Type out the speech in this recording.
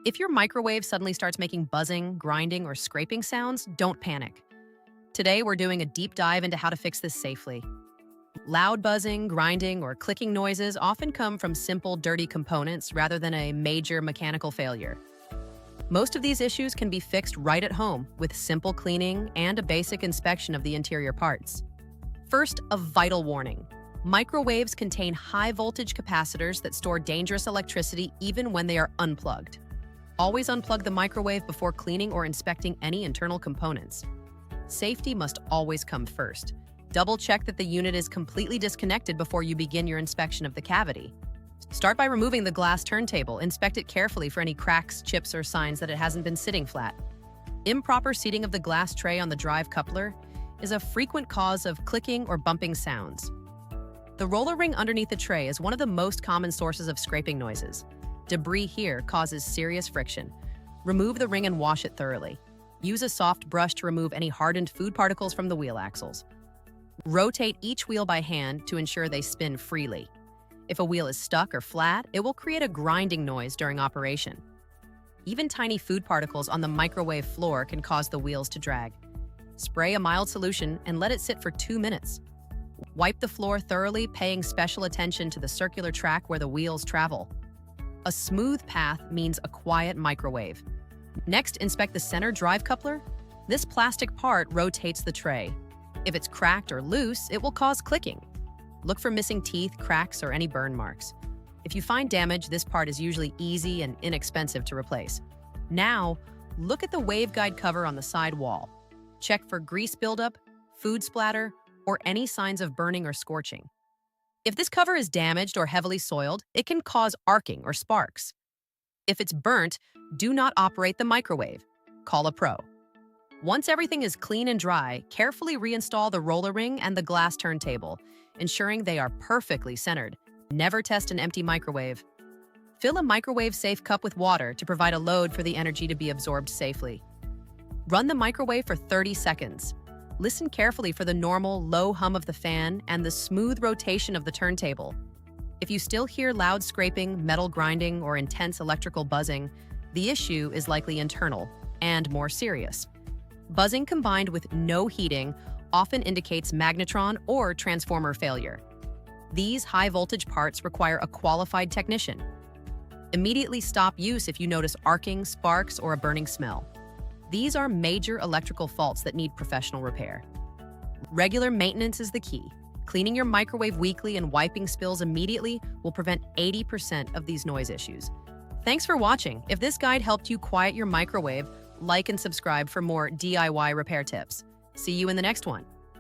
If your microwave suddenly starts making buzzing, grinding, or scraping sounds, don't panic. Today, we're doing a deep dive into how to fix this safely. Loud buzzing, grinding, or clicking noises often come from simple, dirty components rather than a major mechanical failure. Most of these issues can be fixed right at home with simple cleaning and a basic inspection of the interior parts. First, a vital warning. Microwaves contain high-voltage capacitors that store dangerous electricity even when they are unplugged. Always unplug the microwave before cleaning or inspecting any internal components. Safety must always come first. Double-check that the unit is completely disconnected before you begin your inspection of the cavity. Start by removing the glass turntable. Inspect it carefully for any cracks, chips, or signs that it hasn't been sitting flat. Improper seating of the glass tray on the drive coupler is a frequent cause of clicking or bumping sounds. The roller ring underneath the tray is one of the most common sources of scraping noises. Debris here causes serious friction. Remove the ring and wash it thoroughly. Use a soft brush to remove any hardened food particles from the wheel axles. Rotate each wheel by hand to ensure they spin freely. If a wheel is stuck or flat, it will create a grinding noise during operation. Even tiny food particles on the microwave floor can cause the wheels to drag. Spray a mild solution and let it sit for 2 minutes. Wipe the floor thoroughly, paying special attention to the circular track where the wheels travel. A smooth path means a quiet microwave. Next, inspect the center drive coupler. This plastic part rotates the tray. If it's cracked or loose, it will cause clicking. Look for missing teeth, cracks, or any burn marks. If you find damage, this part is usually easy and inexpensive to replace. Now, look at the waveguide cover on the side wall. Check for grease buildup, food splatter, or any signs of burning or scorching. If this cover is damaged or heavily soiled, it can cause arcing or sparks. If it's burnt, do not operate the microwave. Call a pro. Once everything is clean and dry, carefully reinstall the roller ring and the glass turntable, ensuring they are perfectly centered. Never test an empty microwave. Fill a microwave-safe cup with water to provide a load for the energy to be absorbed safely. Run the microwave for 30 seconds. Listen carefully for the normal, low hum of the fan and the smooth rotation of the turntable. If you still hear loud scraping, metal grinding, or intense electrical buzzing, the issue is likely internal and more serious. Buzzing combined with no heating often indicates magnetron or transformer failure. These high-voltage parts require a qualified technician. Immediately stop use if you notice arcing, sparks, or a burning smell. These are major electrical faults that need professional repair. Regular maintenance is the key. Cleaning your microwave weekly and wiping spills immediately will prevent 80% of these noise issues. Thanks for watching. If this guide helped you quiet your microwave, like and subscribe for more DIY repair tips. See you in the next one.